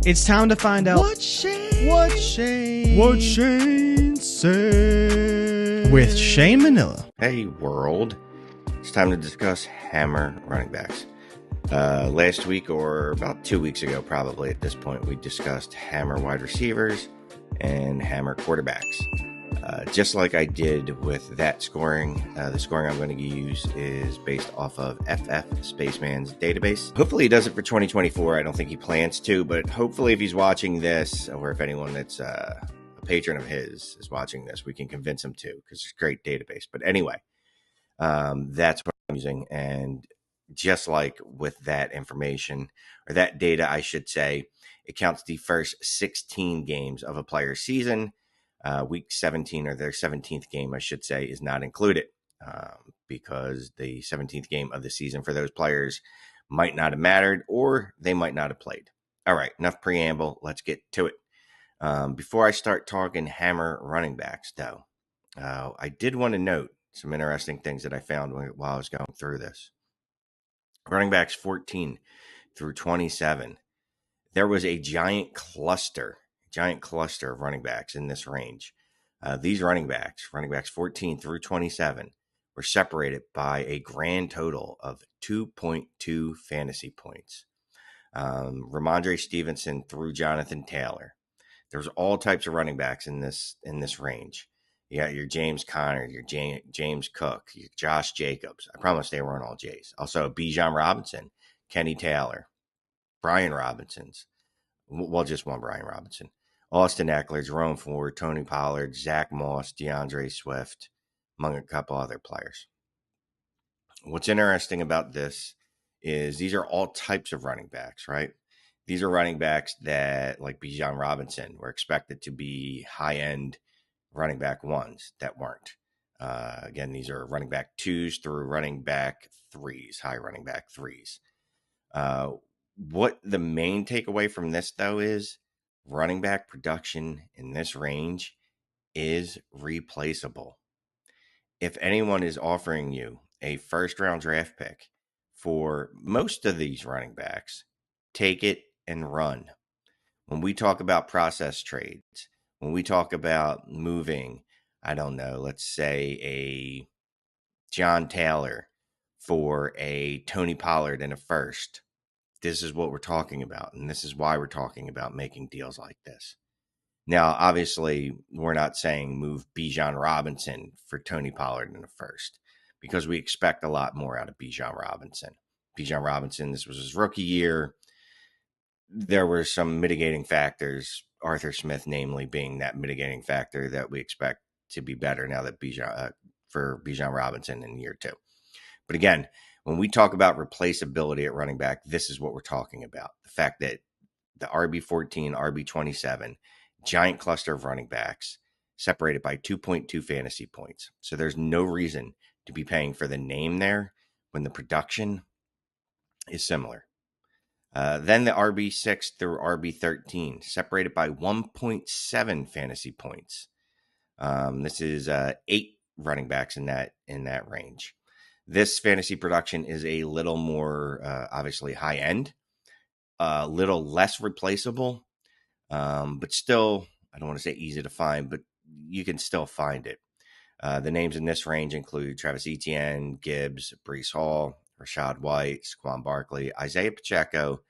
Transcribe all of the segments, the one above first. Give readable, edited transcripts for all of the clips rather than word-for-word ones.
It's time to find out What Shane said with Shane Manila. Hey world, it's time to discuss Hammer running backs. Last week, or about 2 weeks ago probably at this point, we discussed Hammer wide receivers and Hammer quarterbacks. Just like I did with that scoring, the scoring I'm going to use is based off of FF Spaceman's database. Hopefully he does it for 2024. I don't think he plans to, but hopefully if he's watching this, or if anyone that's a patron of his is watching this, we can convince him to, because it's a great database. But anyway, that's what I'm using. And just like with that information, or that data, I should say, it counts the first 16 games of a player's season. Week 17, or their 17th game, I should say, is not included because the 17th game of the season for those players might not have mattered, or they might not have played. All right, enough preamble. Let's get to it. Before I start talking Hammer running backs, though, I did want to note some interesting things that I found while I was going through this. Running backs 14 through 27. There was a giant cluster of running backs in this range. These running backs 14 through 27, were separated by a grand total of 2.2 fantasy points. Ramondre Stevenson through Jonathan Taylor. There's all types of running backs in this range. You got your James Conner, your James Cook, your Josh Jacobs. I promise they weren't all J's. Also, Bijan Robinson, Kenny Taylor, Brian Robinson's. Well, just one Brian Robinson. Austin Eckler, Jerome Ford, Tony Pollard, Zach Moss, DeAndre Swift, among a couple other players. What's interesting about this is these are all types of running backs, right? These are running backs that, like Bijan Robinson, were expected to be high-end running back ones that weren't. Again, these are running back 2s through running back 3s, high running back 3s. What the main takeaway from this, though, is running back production in this range is replaceable. If anyone is offering you a first-round draft pick for most of these running backs, take it and run. When we talk about process trades, when we talk about moving, I don't know, let's say a John Taylor for a Tony Pollard in a first, this is what we're talking about, and this is why we're talking about making deals like this. Now, obviously, we're not saying move Bijan Robinson for Tony Pollard in the first, because we expect a lot more out of Bijan Robinson. Bijan Robinson, this was his rookie year. There were some mitigating factors, Arthur Smith namely being that mitigating factor that we expect to be better now that for Bijan Robinson in year 2. But again, when we talk about replaceability at running back, this is what we're talking about. The fact that the RB14, RB27, giant cluster of running backs separated by 2.2 fantasy points. So there's no reason to be paying for the name there when the production is similar. Then the RB6 through RB13 separated by 1.7 fantasy points. This is 8 running backs in that range. This fantasy production is a little more, obviously, high-end, a little less replaceable, but still, I don't want to say easy to find, but you can still find it. The names in this range include Travis Etienne, Gibbs, Breece Hall, Rashad White, Saquon Barkley, Isaiah Pacheco,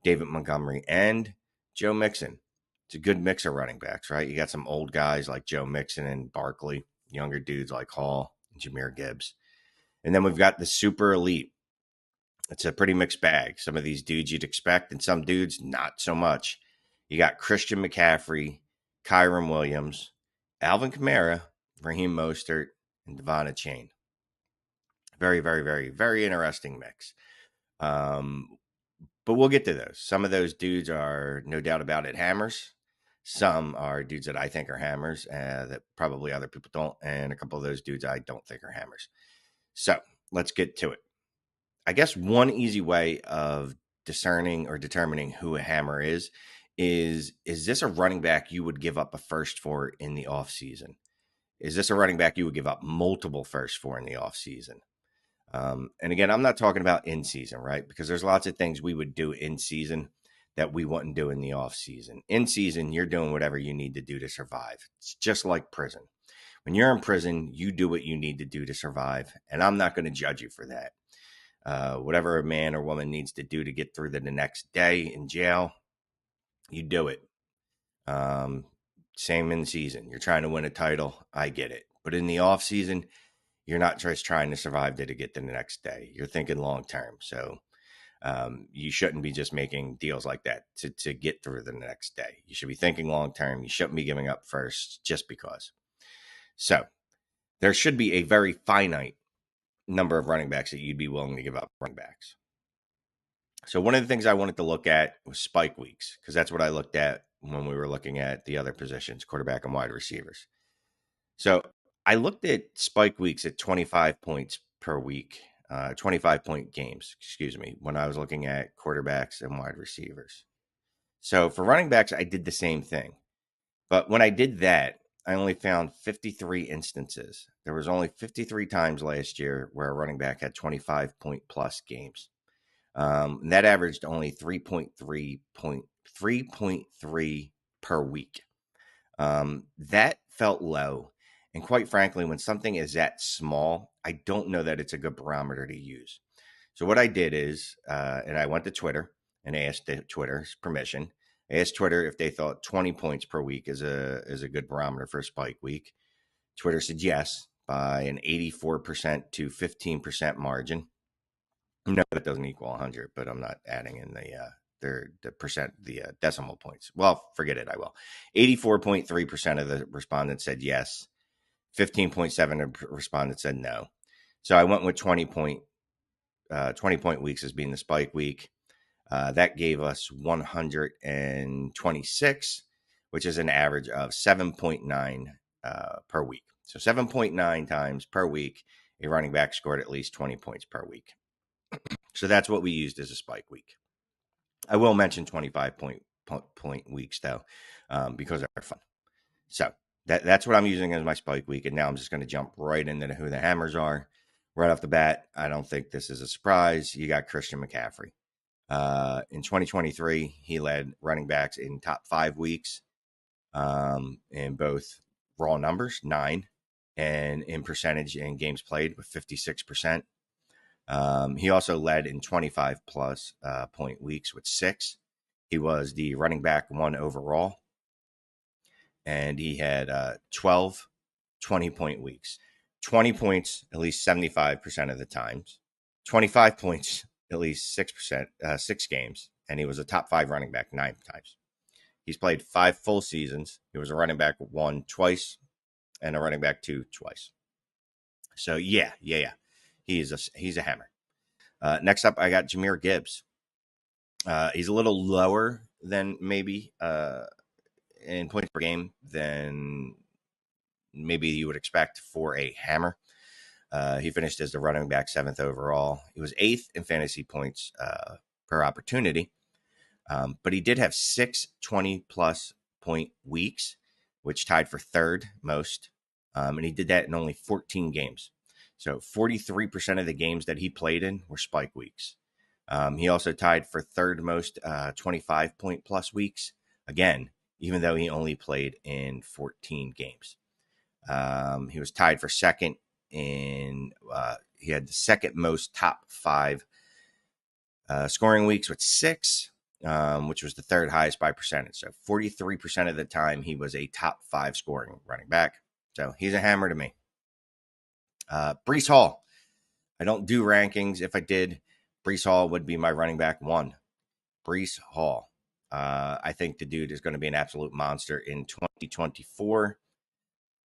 David Montgomery, and Joe Mixon. It's a good mix of running backs, right? You got some old guys like Joe Mixon and Barkley, younger dudes like Hall and Jahmyr Gibbs. And then we've got the super elite. It's a pretty mixed bag. Some of these dudes you'd expect, and some dudes not so much. You got Christian McCaffrey, Kyren Williams, Alvin Kamara, Raheem Mostert, and Devon Achane. Very, very, very, very interesting mix. But we'll get to those. Some of those dudes are, no doubt about it, hammers. Some are dudes that I think are hammers that probably other people don't. And a couple of those dudes I don't think are hammers. So let's get to it. I guess one easy way of discerning or determining who a hammer is this a running back you would give up a first for in the offseason? Is this a running back you would give up multiple firsts for in the offseason? And again, I'm not talking about in season, right? Because there's lots of things we would do in season that we wouldn't do in the off season. In season, you're doing whatever you need to do to survive. It's just like prison. When you're in prison, you do what you need to do to survive, and I'm not going to judge you for that. Whatever a man or woman needs to do to get through the next day in jail, you do it. Same in season. You're trying to win a title. I get it. But in the off season, you're not just trying to survive to get to the next day. You're thinking long term. So you shouldn't be just making deals like that to get through the next day. You should be thinking long term. You shouldn't be giving up first just because. So there should be a very finite number of running backs that you'd be willing to give up running backs. So one of the things I wanted to look at was spike weeks, because that's what I looked at when we were looking at the other positions, quarterback and wide receivers. So I looked at spike weeks at 25 points per week, 25-point games, when I was looking at quarterbacks and wide receivers. So for running backs, I did the same thing. But when I did that, I only found 53 instances. There was only 53 times last year where a running back had 25-point plus games. That averaged only 3.3 per week. That felt low. And quite frankly, when something is that small, I don't know that it's a good barometer to use. So what I did is, and I went to Twitter and asked Twitter's permission. I asked Twitter if they thought 20 points per week is a good barometer for a spike week. Twitter said yes by an 84% to 15% margin. No, that doesn't equal 100, but I'm not adding in the decimal points. Well, forget it. I will. 84.3% of the respondents said yes. 15.7% of respondents said no. So I went with 20 point weeks as being the spike week. That gave us 126, which is an average of 7.9 per week. So 7.9 times per week, a running back scored at least 20 points per week. So that's what we used as a spike week. I will mention 25-point weeks, though, because they're fun. So that's what I'm using as my spike week. And now I'm just going to jump right into who the hammers are. Right off the bat, I don't think this is a surprise. You got Christian McCaffrey. In 2023, he led running backs in top 5 weeks in both raw numbers, 9, and in percentage in games played with 56%. He also led in 25 plus point weeks with 6. He was the running back 1 overall, and he had 12 20-point weeks. 20 points at least 75% of the times, 25 points at least 6%, 6 games, and he was a top 5 running back 9 times. He's played 5 full seasons. He was a running back 1 twice and a running back 2 twice. So yeah. He's a hammer. Next up, I got Jahmyr Gibbs. He's a little lower than maybe in points per game than maybe you would expect for a hammer. He finished as the running back 7th overall. He was 8th in fantasy points per opportunity, but he did have 6 20-plus point weeks, which tied for 3rd most, and he did that in only 14 games. So 43% of the games that he played in were spike weeks. He also tied for 3rd most 25-point plus weeks, again, even though he only played in 14 games. He was tied for 2nd in he had the 2nd most top 5 scoring weeks with 6, which was the 3rd highest by percentage. So 43% of the time he was a top 5 scoring running back. So he's a hammer to me. Breece Hall. I don't do rankings. If I did, Breece Hall would be my running back 1. Breece Hall. I think the dude is going to be an absolute monster in 2024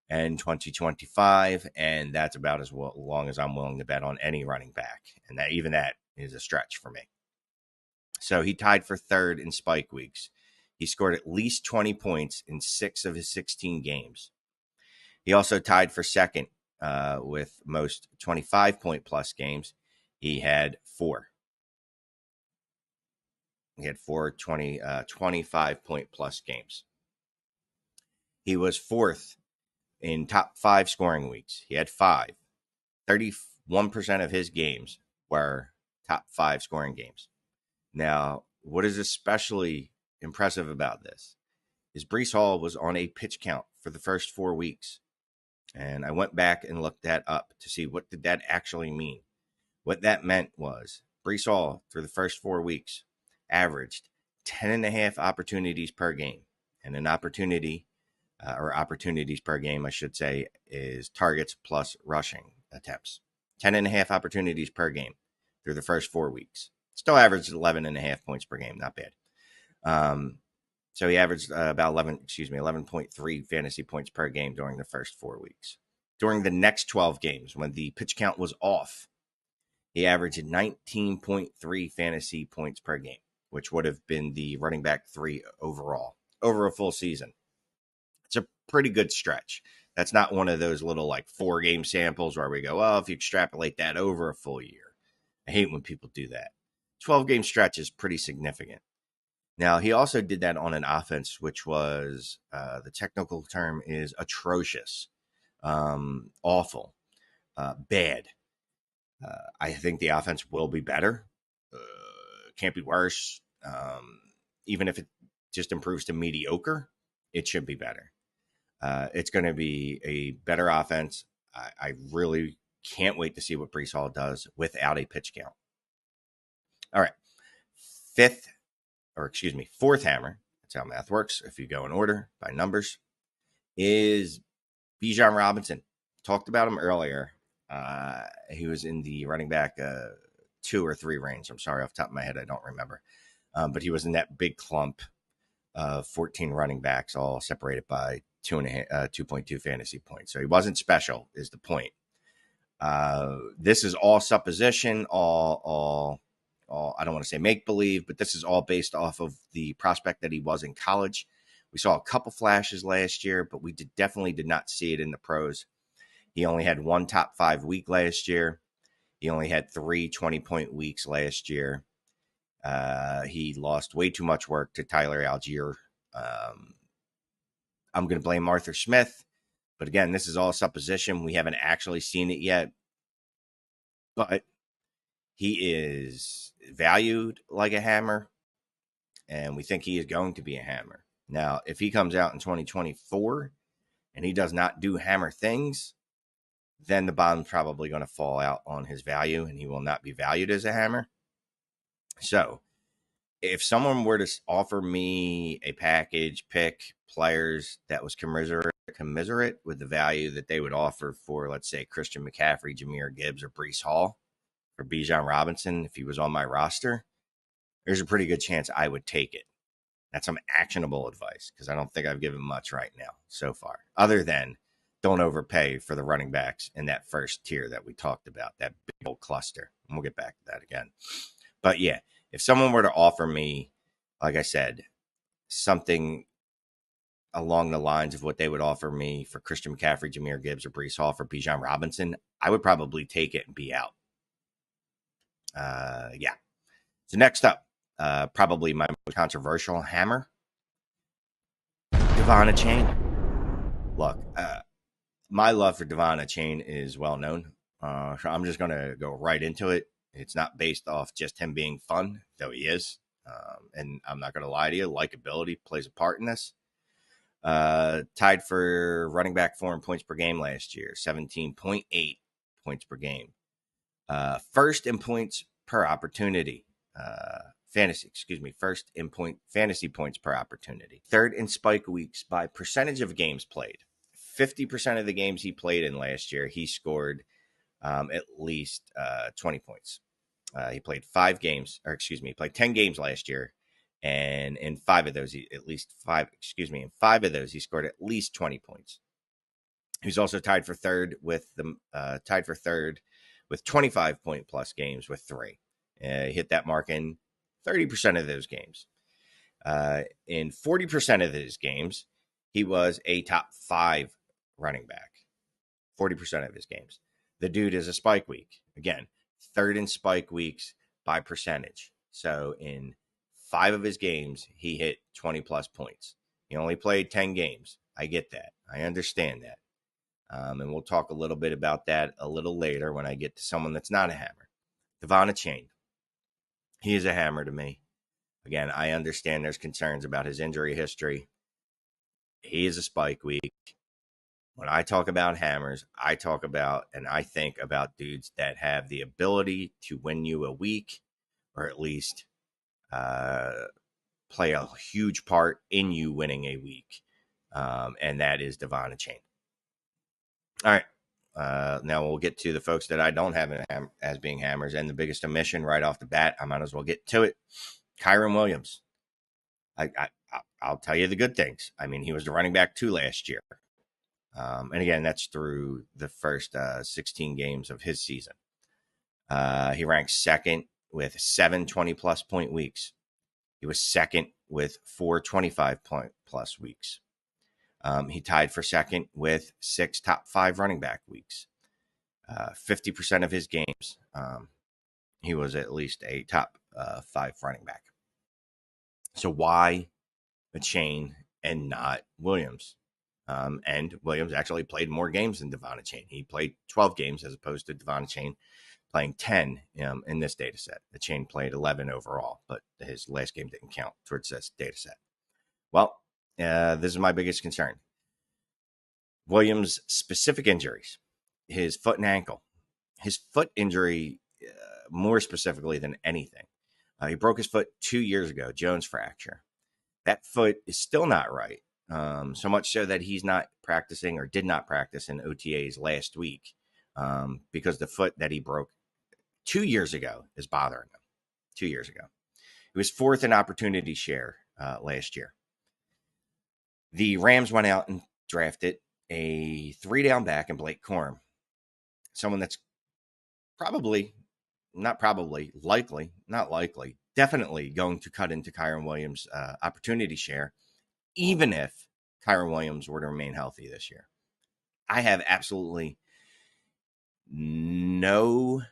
and 2025, and that's about as long as I'm willing to bet on any running back, and that is a stretch for me. So he tied for 3rd in spike weeks. He scored at least 20 points in 6 of his 16 games. He also tied for 2nd with most 25-point plus games. He had 4. He had 4 25-point plus games. He was 4th in top 5 scoring weeks. He had 5. 31% of his games were top 5 scoring games. Now, what is especially impressive about this is Breece Hall was on a pitch count for the first 4 weeks. And I went back and looked that up to see what did that actually mean. What that meant was Breece Hall, through the first 4 weeks, averaged 10.5 opportunities per game. And an opportunity, or opportunities per game, I should say, is targets plus rushing attempts. 10.5 opportunities per game through the first 4 weeks. Still averaged 11.5 points per game. Not bad. So he averaged about 11.3 fantasy points per game during the first 4 weeks. During the next 12 games, when the pitch count was off, he averaged 19.3 fantasy points per game, which would have been the running back 3 overall over a full season. It's a pretty good stretch. That's not one of those little like 4-game samples where we go, oh, if you extrapolate that over a full year. I hate when people do that. 12-game stretch is pretty significant. Now, he also did that on an offense, which was, the technical term is atrocious, awful, bad. I think the offense will be better. Can't be worse. Even if it just improves to mediocre, it should be better. It's going to be a better offense. I really can't wait to see what Breece Hall does without a pitch count. All right. Fourth hammer, that's how math works, if you go in order by numbers, is Bijan Robinson. Talked about him earlier. He was in the running back 2 or 3 range. I'm sorry, off the top of my head, I don't remember. But he was in that big clump of 14 running backs, all separated by 2.2 fantasy points. So he wasn't special, is the point. This is all supposition, all I don't want to say make-believe, but this is all based off of the prospect that he was in college. We saw a couple flashes last year, but we definitely did not see it in the pros. He only had 1 top 5 week last year. He only had 3 20-point weeks last year. He lost way too much work to Tyler Algier. I'm going to blame Arthur Smith, but again, this is all supposition. We haven't actually seen it yet, but he is valued like a hammer, and we think he is going to be a hammer. Now, if he comes out in 2024 and he does not do hammer things, then the bottom's probably going to fall out on his value, and he will not be valued as a hammer. So, if someone were to offer me a package, pick players that was commiserate with the value that they would offer for, let's say, Christian McCaffrey, Jahmyr Gibbs, or Breece Hall, or Bijan Robinson, if he was on my roster, there's a pretty good chance I would take it. That's some actionable advice, because I don't think I've given much right now so far, other than don't overpay for the running backs in that first tier that we talked about, that big old cluster. And we'll get back to that again. But yeah, if someone were to offer me, like I said, something along the lines of what they would offer me for Christian McCaffrey, Jahmyr Gibbs, or Breece Hall for Bijan Robinson, I would probably take it and be out. Yeah. So next up, probably my most controversial hammer, Devon Achane. Look, my love for Devon Achane is well known. So I'm just going to go right into it. It's not based off just him being fun, though he is. And I'm not going to lie to you, likability plays a part in this. Tied for running back 4 in points per game last year, 17.8 points per game. First in points per opportunity. First in fantasy points per opportunity. Third in spike weeks by percentage of games played. 50% of the games he played in last year, he scored at least 20 points. He played 10 games last year. And in 5 of those, he scored at least 20 points. He's also tied for third with 25-point plus games with 3. He hit that mark in 30% of those games. In 40% of his games, he was a top 5 running back. 40% of his games. The dude is a spike week. Again, third in spike weeks by percentage. So in 5 of his games, he hit 20-plus points. He only played 10 games. I get that. I understand that. And we'll talk a little bit about that a little later when I get to someone that's not a hammer. Devon Achane. He is a hammer to me. Again, I understand there's concerns about his injury history. He is a spike week. When I talk about hammers, I talk about and I think about dudes that have the ability to win you a week, or at least play a huge part in you winning a week. And that is Devon Achane. All right. Now we'll get to the folks that I don't have as being hammers, and the biggest omission right off the bat. I might as well get to it. Kyren Williams. I'll tell you the good things. I mean, he was the running back 2 last year. And again, that's through the first 16 games of his season. He ranked second with 7 20-plus point weeks. He was second with 4 25-plus weeks. He tied for second with 6 top 5 running back weeks. 50% of his games, he was at least a top 5 running back. So why Achane and not Williams? And Williams actually played more games than Devon Achane. He played 12 games as opposed to Devon Achane playing 10 in this data set. Achane played 11 overall, but his last game didn't count towards this data set. Well, this is my biggest concern. Williams' specific injuries, his foot and ankle. His foot injury, more specifically than anything. He broke his foot 2 years ago, Jones fracture. That foot is still not right. So much so that he's not practicing or did not practice in OTAs last week because the foot that he broke 2 years ago is bothering him. 2 years ago. He was 4th in opportunity share last year. The Rams went out and drafted a 3-down back in Blake Corum. Someone that's definitely going to cut into Kyren Williams' opportunity share, even if Kyren Williams were to remain healthy this year. I have absolutely no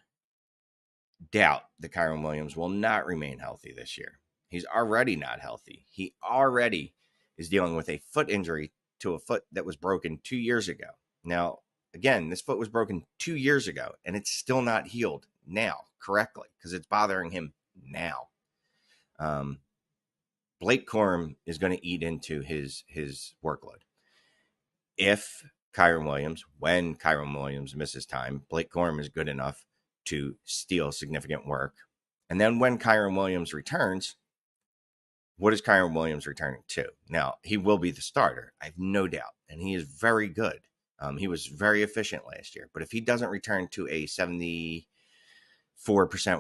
doubt that Kyren Williams will not remain healthy this year. He's already not healthy. He already is dealing with a foot injury to a foot that was broken 2 years ago. Now, again, this foot was broken 2 years ago, and it's still not healed now correctly because it's bothering him now. Blake Corum is going to eat into his workload. If Kyren Williams, when Kyren Williams misses time, Blake Corum is good enough to steal significant work. And then when Kyren Williams returns, what is Kyren Williams returning to? Now, he will be the starter. I have no doubt. And he is very good. He was very efficient last year. But if he doesn't return to a 74%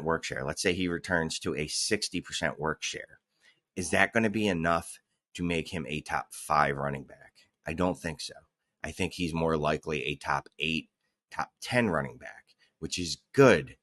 work share, let's say he returns to a 60% work share, is that going to be enough to make him a top 5 running back? I don't think so. I think he's more likely a top 8, top 10 running back, which is good,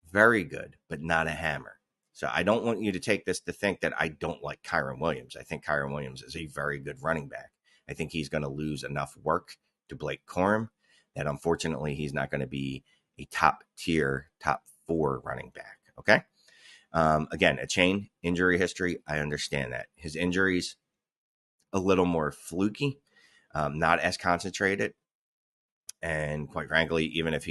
very good, but not a hammer. So I don't want you to take this to think that I don't like Kyren Williams. I think Kyren Williams is a very good running back. I think he's going to lose enough work to Blake Corum that unfortunately he's not going to be a top tier, top 4 running back. Okay. Again, Achane, injury history. I understand that. His injuries a little more fluky, not as concentrated. And quite frankly, even if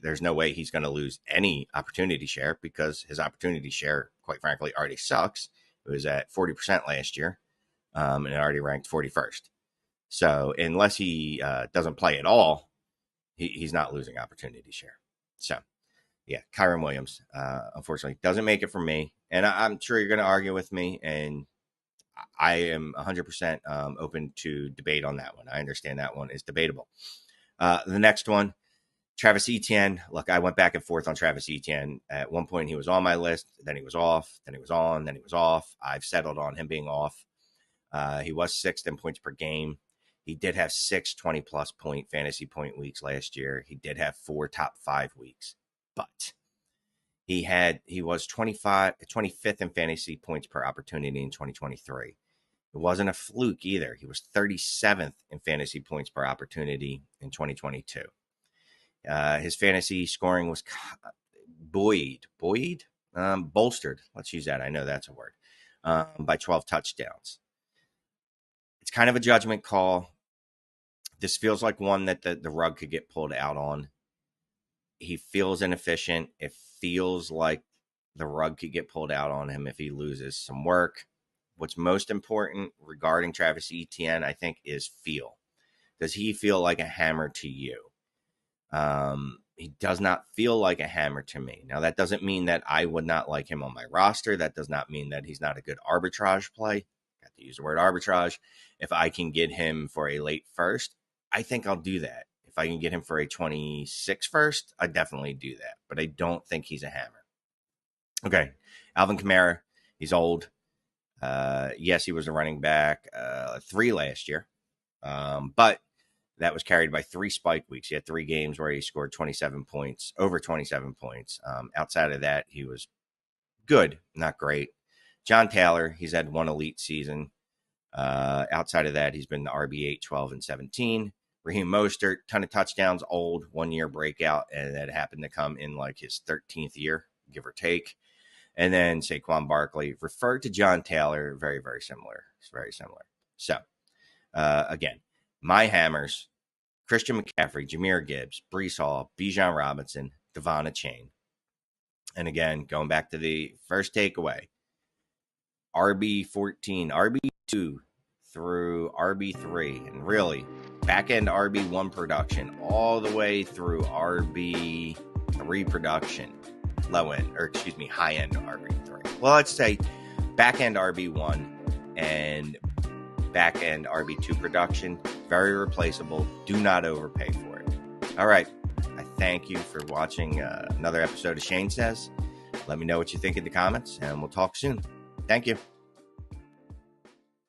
there's no way he's going to lose any opportunity share because his opportunity share, quite frankly, already sucks. It was at 40% last year, and it already ranked 41st. So unless he doesn't play at all, he's not losing opportunity share. So, yeah, Kyren Williams, unfortunately, doesn't make it for me. And I'm sure you're going to argue with me, and I am 100% open to debate on that one. I understand that one is debatable. The next one, Travis Etienne. Look, I went back and forth on Travis Etienne. At one point, he was on my list. Then he was off. Then he was on. Then he was off. I've settled on him being off. He was 6th in points per game. He did have 6 20-plus point fantasy point weeks last year. He did have 4 top 5 weeks. But he was 25th in fantasy points per opportunity in 2023. It wasn't a fluke either. He was 37th in fantasy points per opportunity in 2022. His fantasy scoring was bolstered. Let's use that. I know that's a word. By 12 touchdowns. It's kind of a judgment call. This feels like one that the rug could get pulled out on. He feels inefficient. It feels like the rug could get pulled out on him if he loses some work. What's most important regarding Travis Etienne, I think, is feel. Does he feel like a hammer to you? He does not feel like a hammer to me. Now, that doesn't mean that I would not like him on my roster. That does not mean that he's not a good arbitrage play. Got to use the word arbitrage. If I can get him for a late first, I think I'll do that. If I can get him for a 26 first, I definitely do that. But I don't think he's a hammer. Okay, Alvin Kamara, he's old. Yes, he was a running back 3 last year. But that was carried by 3 spike weeks. He had 3 games where he scored 27 points, over 27 points. Outside of that, he was good, not great. John Taylor, he's had 1 elite season. Outside of that, he's been the RB8, 12, and 17. Raheem Mostert, ton of touchdowns, old, 1-year breakout, and that happened to come in like his 13th year, give or take. And then Saquon Barkley, referred to John Taylor, very, very similar. It's very similar. So, again, my hammers, Christian McCaffrey, Jahmyr Gibbs, Breece Hall, Bijan Robinson, Devon Achane. And again, going back to the first takeaway, RB14, RB2 through RB3, and really back-end RB1 production all the way through RB3 production. High-end RB3. Well, let's say back-end RB1 and back-end RB2 production, very replaceable. Do not overpay for it. All right. I thank you for watching another episode of Shane Says. Let me know what you think in the comments, and we'll talk soon. Thank you.